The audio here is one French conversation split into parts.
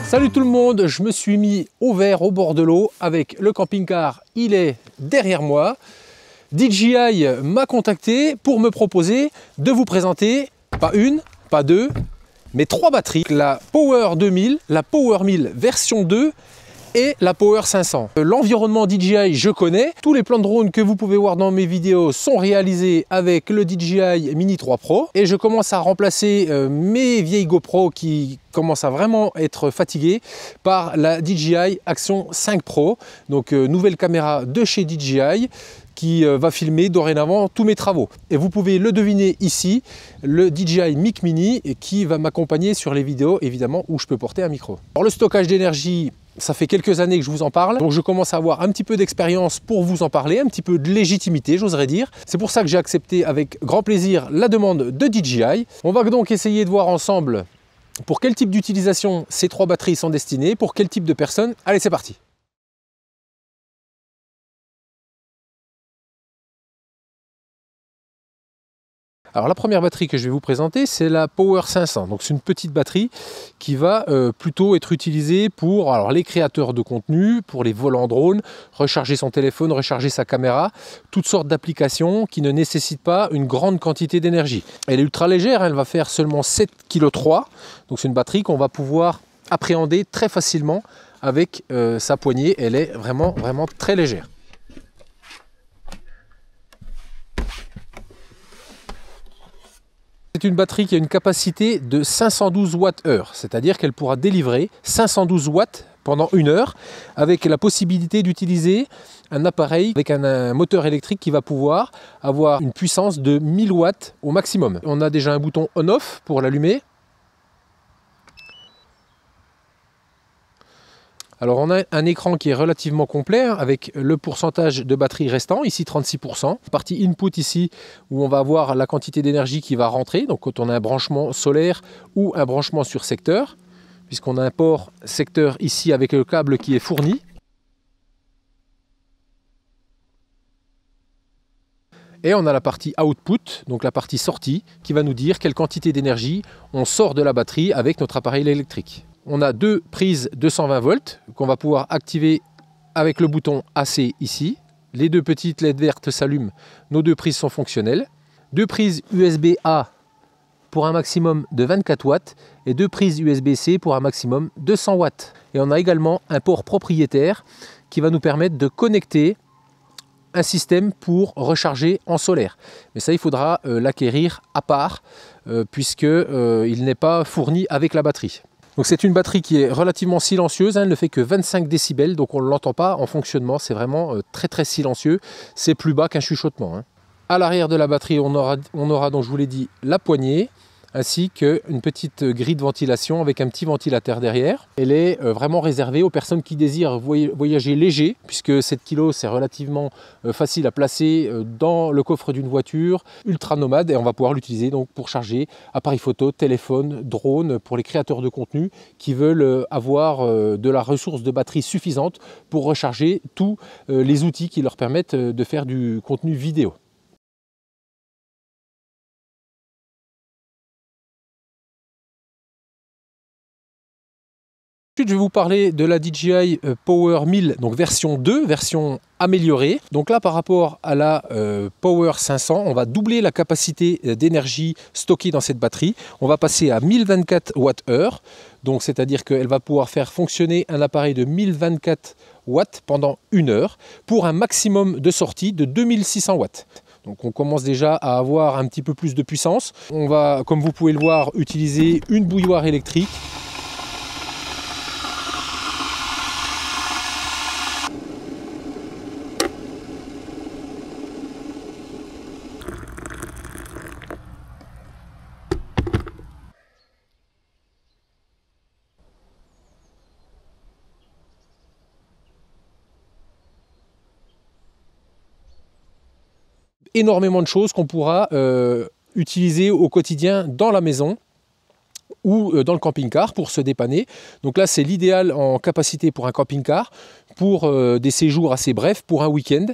Salut tout le monde, je me suis mis au vert au bord de l'eau avec le camping-car, il est derrière moi. DJI m'a contacté pour me proposer de vous présenter pas une, pas deux, mais 3 batteries. La Power 2000, la Power 1000 version 2 et la Power 500. L'environnement DJI, je connais. Tous les plans de drone que vous pouvez voir dans mes vidéos sont réalisés avec le DJI Mini 3 Pro. Et je commence à remplacer mes vieilles GoPro qui commencent à vraiment être fatiguées par la DJI Action 5 Pro. Donc nouvelle caméra de chez DJI qui va filmer dorénavant tous mes travaux. Et vous pouvez le deviner ici, le DJI Mic Mini qui va m'accompagner sur les vidéos évidemment où je peux porter un micro. Alors le stockage d'énergie, ça fait quelques années que je vous en parle, donc je commence à avoir un petit peu d'expérience pour vous en parler, un petit peu de légitimité, j'oserais dire. C'est pour ça que j'ai accepté avec grand plaisir la demande de DJI. On va donc essayer de voir ensemble pour quel type d'utilisation ces 3 batteries sont destinées, pour quel type de personnes. Allez, c'est parti! Alors la première batterie que je vais vous présenter, c'est la Power 500. Donc c'est une petite batterie qui va plutôt être utilisée pour les créateurs de contenu, pour les vols en drone, recharger son téléphone, recharger sa caméra, toutes sortes d'applications qui ne nécessitent pas une grande quantité d'énergie. Elle est ultra légère, elle va faire seulement 7,3 kg. Donc c'est une batterie qu'on va pouvoir appréhender très facilement avec sa poignée. Elle est vraiment très légère. C'est une batterie qui a une capacité de 512 Wh, c'est-à-dire qu'elle pourra délivrer 512 watts pendant 1 heure, avec la possibilité d'utiliser un appareil avec un moteur électrique qui va pouvoir avoir une puissance de 1000 watts au maximum. On a déjà un bouton on-off pour l'allumer. Alors on a un écran qui est relativement complet avec le pourcentage de batterie restant, ici 36%. Partie input ici où on va avoir la quantité d'énergie qui va rentrer, donc quand on a un branchement solaire ou un branchement sur secteur, puisqu'on a un port secteur ici avec le câble qui est fourni. Et on a la partie output, donc la partie sortie, qui va nous dire quelle quantité d'énergie on sort de la batterie avec notre appareil électrique. On a 2 prises 220 volts qu'on va pouvoir activer avec le bouton AC ici. Les 2 petites LED vertes s'allument, nos 2 prises sont fonctionnelles. 2 prises USB-A pour un maximum de 24 watts et 2 prises USB-C pour un maximum de 100 watts. Et on a également un port propriétaire qui va nous permettre de connecter un système pour recharger en solaire. Mais ça, il faudra l'acquérir à part puisqu'il n'est pas fourni avec la batterie. Donc c'est une batterie qui est relativement silencieuse, elle ne fait que 25 décibels, donc on ne l'entend pas en fonctionnement, c'est vraiment très silencieux, c'est plus bas qu'un chuchotement. À l'arrière de la batterie, on aura donc, je vous l'ai dit, la poignée, ainsi qu'une petite grille de ventilation avec un petit ventilateur derrière. Elle est vraiment réservée aux personnes qui désirent voyager léger, puisque 7 kg c'est relativement facile à placer dans le coffre d'une voiture, ultra nomade, et on va pouvoir l'utiliser donc pour charger appareil photo, téléphone, drone, pour les créateurs de contenu qui veulent avoir de la ressource de batterie suffisante pour recharger tous les outils qui leur permettent de faire du contenu vidéo. Ensuite, je vais vous parler de la DJI Power 1000, donc version 2, version améliorée. Donc là, par rapport à la Power 500, on va doubler la capacité d'énergie stockée dans cette batterie. On va passer à 1024 Wh, donc c'est-à-dire qu'elle va pouvoir faire fonctionner un appareil de 1024 watts pendant 1 heure pour un maximum de sortie de 2600 watts. Donc on commence déjà à avoir un petit peu plus de puissance. On va, comme vous pouvez le voir, utiliser une bouilloire électrique. Énormément de choses qu'on pourra utiliser au quotidien dans la maison ou dans le camping-car pour se dépanner. Donc là, c'est l'idéal en capacité pour un camping-car, pour des séjours assez brefs, pour un week-end.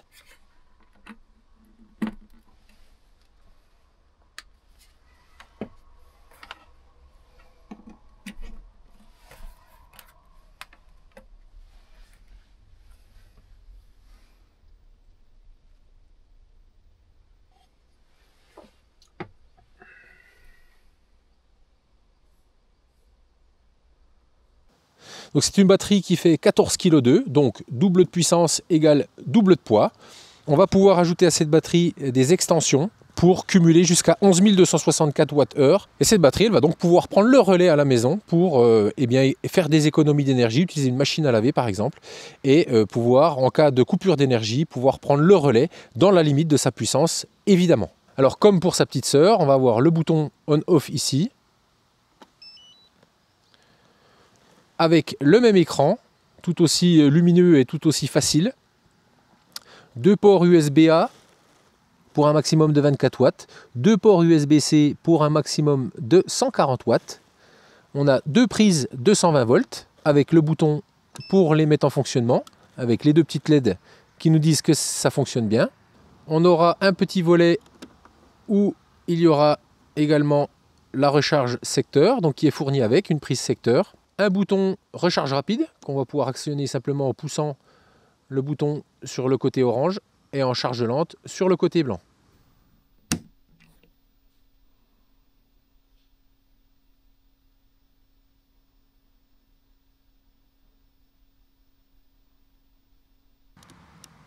Donc c'est une batterie qui fait 14,2 kg, donc double de puissance égale double de poids. On va pouvoir ajouter à cette batterie des extensions pour cumuler jusqu'à 11 264 Wh. Et cette batterie, elle va donc pouvoir prendre le relais à la maison pour faire des économies d'énergie, utiliser une machine à laver par exemple, et pouvoir, en cas de coupure d'énergie, pouvoir prendre le relais dans la limite de sa puissance, évidemment. Alors comme pour sa petite sœur, on va avoir le bouton on-off ici, avec le même écran, tout aussi lumineux et tout aussi facile. Deux ports USB-A pour un maximum de 24 watts, deux ports USB-C pour un maximum de 140 watts. On a deux prises 220 volts avec le bouton pour les mettre en fonctionnement, avec les deux petites LED qui nous disent que ça fonctionne bien. On aura un petit volet où il y aura également la recharge secteur, donc qui est fournie avec une prise secteur. Un bouton recharge rapide qu'on va pouvoir actionner simplement en poussant le bouton sur le côté orange et en charge lente sur le côté blanc.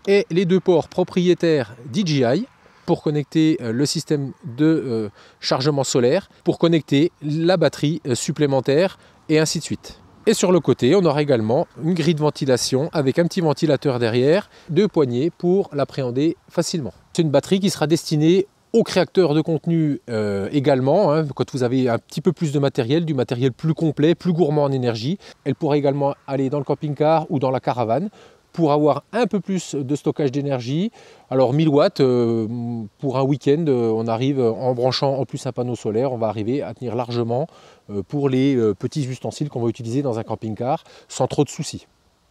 Et les deux ports propriétaires DJI pour connecter le système de chargement solaire, pour connecter la batterie supplémentaire et ainsi de suite. Et sur le côté, on aura également une grille de ventilation avec un petit ventilateur derrière, deux poignées pour l'appréhender facilement. C'est une batterie qui sera destinée aux créateurs de contenu également, hein, quand vous avez un petit peu plus de matériel, du matériel plus complet, plus gourmand en énergie. Elle pourra également aller dans le camping-car ou dans la caravane pour avoir un peu plus de stockage d'énergie. Alors 1000 watts, pour un week-end, on arrive en branchant en plus un panneau solaire, on va arriver à tenir largement pour les petits ustensiles qu'on va utiliser dans un camping-car sans trop de soucis.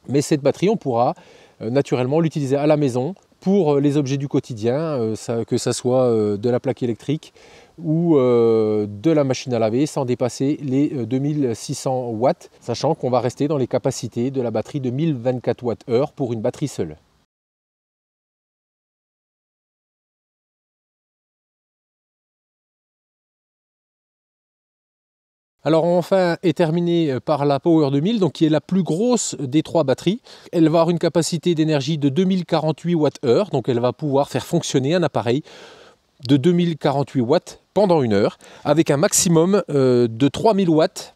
Mais cette batterie, on pourra naturellement l'utiliser à la maison pour les objets du quotidien, que ce soit de la plaque électrique ou de la machine à laver sans dépasser les 2600 watts, sachant qu'on va rester dans les capacités de la batterie de 1024 Wh pour une batterie seule. Alors enfin est terminée par la Power 2000, donc qui est la plus grosse des trois batteries. Elle va avoir une capacité d'énergie de 2048 Wh, donc elle va pouvoir faire fonctionner un appareil de 2048 watts pendant une heure, avec un maximum de 3000 watts.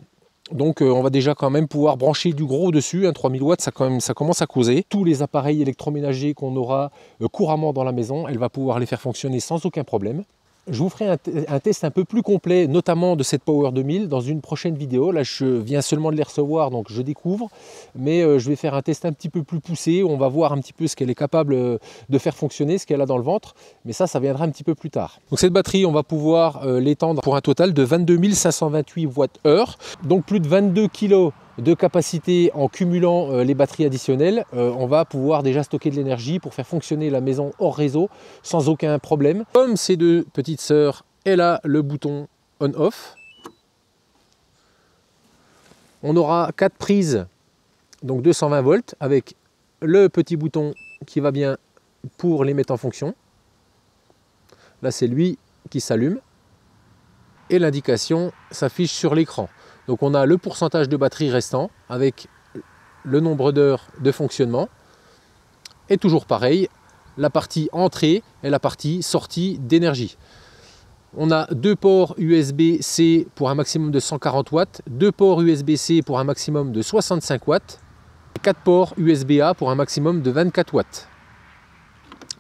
Donc on va déjà quand même pouvoir brancher du gros dessus, 3000 watts ça commence à causer. Tous les appareils électroménagers qu'on aura couramment dans la maison, elle va pouvoir les faire fonctionner sans aucun problème. Je vous ferai un test un peu plus complet, notamment de cette Power 2000, dans une prochaine vidéo. Là, je viens seulement de les recevoir, donc je découvre. Mais je vais faire un test un petit peu plus poussé. On va voir un petit peu ce qu'elle est capable de faire fonctionner, ce qu'elle a dans le ventre. Mais ça viendra un petit peu plus tard. Donc cette batterie, on va pouvoir l'étendre pour un total de 22 528 Wh. Donc plus de 22 kg de capacité en cumulant les batteries additionnelles. On va pouvoir déjà stocker de l'énergie pour faire fonctionner la maison hors réseau sans aucun problème. Comme ces deux petites sœurs, elle a le bouton on-off. On aura 4 prises, donc 220 volts, avec le petit bouton qui va bien pour les mettre en fonction. Là, c'est lui qui s'allume. Et l'indication s'affiche sur l'écran. Donc on a le pourcentage de batterie restant avec le nombre d'heures de fonctionnement. Et toujours pareil, la partie entrée et la partie sortie d'énergie. On a deux ports USB-C pour un maximum de 140 watts, deux ports USB-C pour un maximum de 65 watts, et 4 ports USB-A pour un maximum de 24 watts.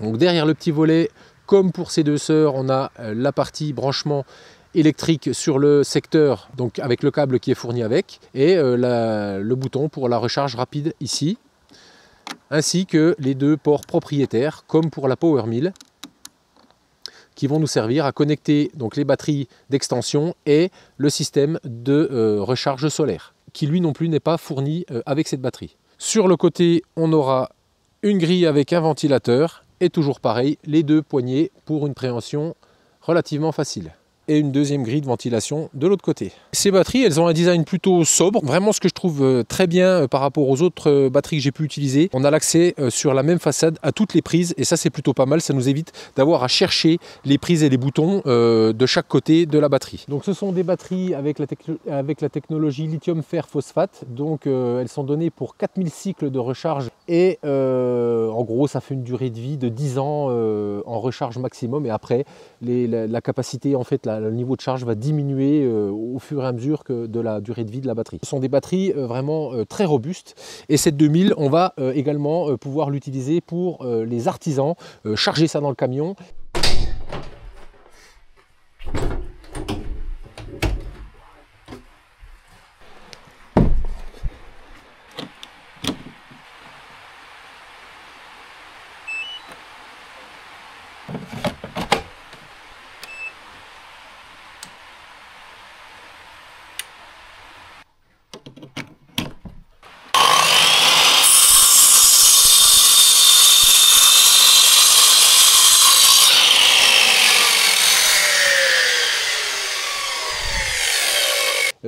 Donc derrière le petit volet, comme pour ces deux sœurs, on a la partie branchement électrique sur le secteur, donc avec le câble qui est fourni avec, et le bouton pour la recharge rapide ici, ainsi que les deux ports propriétaires, comme pour la Power 1000, qui vont nous servir à connecter donc les batteries d'extension et le système de recharge solaire, qui lui non plus n'est pas fourni avec cette batterie. Sur le côté, on aura une grille avec un ventilateur, et toujours pareil, les deux poignées pour une préhension relativement facile. et une deuxième grille de ventilation de l'autre côté. Ces batteries, elles ont un design plutôt sobre. Vraiment ce que je trouve très bien par rapport aux autres batteries que j'ai pu utiliser. On a l'accès sur la même façade à toutes les prises et ça c'est plutôt pas mal. Ça nous évite d'avoir à chercher les prises et les boutons de chaque côté de la batterie. Donc ce sont des batteries avec la technologie lithium fer phosphate. Donc elles sont données pour 4000 cycles de recharge et en gros ça fait une durée de vie de 10 ans en recharge maximum et après la capacité, en fait le niveau de charge va diminuer au fur et à mesure de la durée de vie de la batterie. Ce sont des batteries vraiment très robustes et cette 2000 on va également pouvoir l'utiliser pour les artisans, charger ça dans le camion.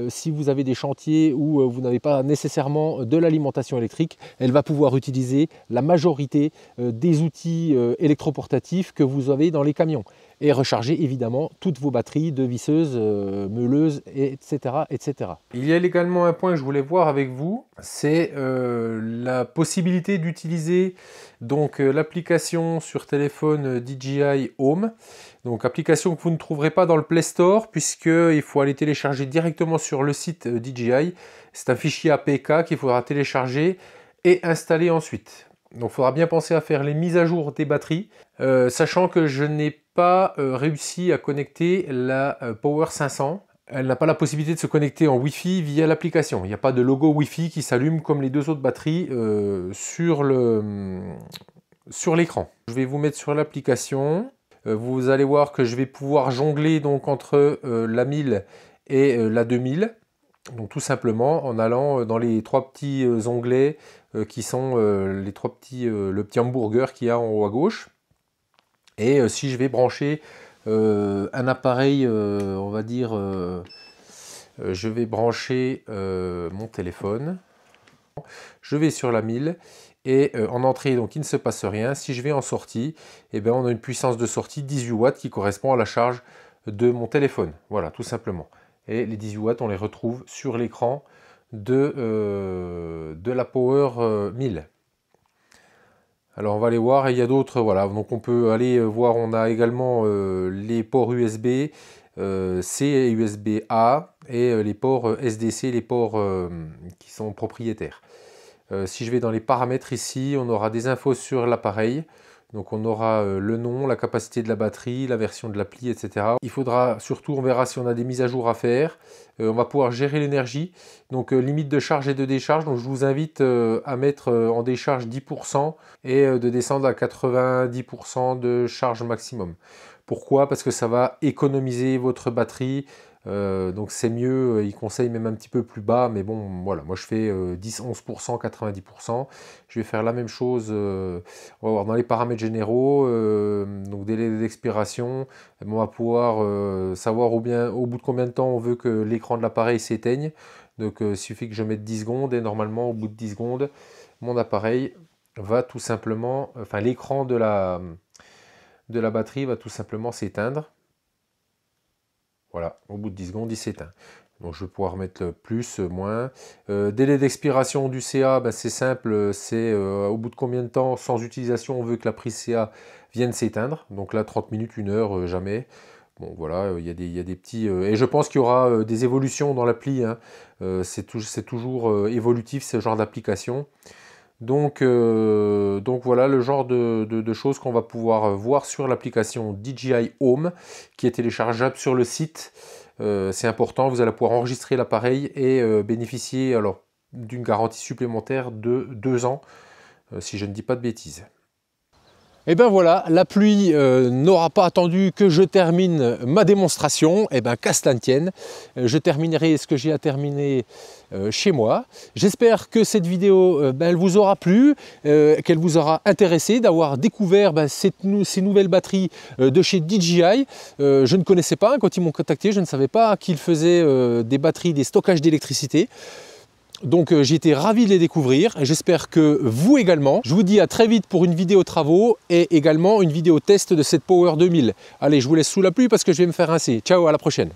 Si vous avez des chantiers où vous n'avez pas nécessairement de l'alimentation électrique, elle va pouvoir utiliser la majorité des outils électroportatifs que vous avez dans les camions et recharger évidemment toutes vos batteries de visseuses, meuleuses, etc., etc. Il y a également un point que je voulais voir avec vous, c'est la possibilité d'utiliser donc l'application sur téléphone DJI Home. Donc application que vous ne trouverez pas dans le Play Store puisqu'il faut aller télécharger directement sur le site DJI. C'est un fichier APK qu'il faudra télécharger et installer ensuite. Donc il faudra bien penser à faire les mises à jour des batteries, sachant que je n'ai pas réussi à connecter la Power 500. Elle n'a pas la possibilité de se connecter en Wi-Fi via l'application. Il n'y a pas de logo Wi-Fi qui s'allume comme les deux autres batteries sur l'écran. Je vais vous mettre sur l'application. Vous allez voir que je vais pouvoir jongler donc entre la 1000 et la 2000. Donc tout simplement en allant dans les trois petits onglets qui sont le petit hamburger qu'il y a en haut à gauche. Et si je vais brancher un appareil, on va dire, je vais brancher mon téléphone. Je vais sur la 1000 et en entrée, donc il ne se passe rien. Si je vais en sortie, eh bien, on a une puissance de sortie 18 watts qui correspond à la charge de mon téléphone. Voilà, tout simplement. Et les 18 watts, on les retrouve sur l'écran de la Power 1000. Alors on va aller voir, et il y a d'autres, voilà, donc on peut aller voir, on a également les ports USB C et USB A et les ports SDC, les ports qui sont propriétaires. Si je vais dans les paramètres ici, on aura des infos sur l'appareil. Donc on aura le nom, la capacité de la batterie, la version de l'appli, etc. Il faudra surtout, on verra si on a des mises à jour à faire. On va pouvoir gérer l'énergie. Donc limite de charge et de décharge. Donc je vous invite à mettre en décharge 10% et de descendre à 90% de charge maximum. Pourquoi? Parce que ça va économiser votre batterie. Donc c'est mieux, il conseille même un petit peu plus bas, mais bon voilà, moi je fais 10-11%, 90%. Je vais faire la même chose, on va voir dans les paramètres généraux, donc délai d'expiration, on va pouvoir savoir au bout de combien de temps on veut que l'écran de l'appareil s'éteigne. Donc il suffit que je mette 10 secondes et normalement au bout de 10 secondes, mon appareil va tout simplement, enfin l'écran de la batterie va tout simplement s'éteindre. Voilà, au bout de 10 secondes, il s'éteint. Donc je vais pouvoir mettre le plus, moins. Délai d'expiration du CA, ben, c'est simple, c'est au bout de combien de temps, sans utilisation, on veut que la prise CA vienne s'éteindre. Donc là, 30 minutes, 1 heure, jamais. Bon voilà, il y a des petits... et je pense qu'il y aura des évolutions dans l'appli. Hein. C'est toujours évolutif, ce genre d'application. Donc voilà le genre de choses qu'on va pouvoir voir sur l'application DJI Home qui est téléchargeable sur le site. C'est important, vous allez pouvoir enregistrer l'appareil et bénéficier alors d'une garantie supplémentaire de 2 ans, si je ne dis pas de bêtises. Et ben voilà, la pluie n'aura pas attendu que je termine ma démonstration. Et ben qu'à cela ne tienne, je terminerai ce que j'ai à terminer chez moi. J'espère que cette vidéo elle vous aura plu, qu'elle vous aura intéressé, d'avoir découvert ces nouvelles batteries de chez DJI. Je ne connaissais pas, quand ils m'ont contacté, je ne savais pas qu'ils faisaient des batteries, des stockages d'électricité. Donc j'ai été ravi de les découvrir et j'espère que vous également. Je vous dis à très vite pour une vidéo travaux et également une vidéo test de cette Power 2000. Allez, je vous laisse sous la pluie parce que je vais me faire rincer. Ciao, à la prochaine.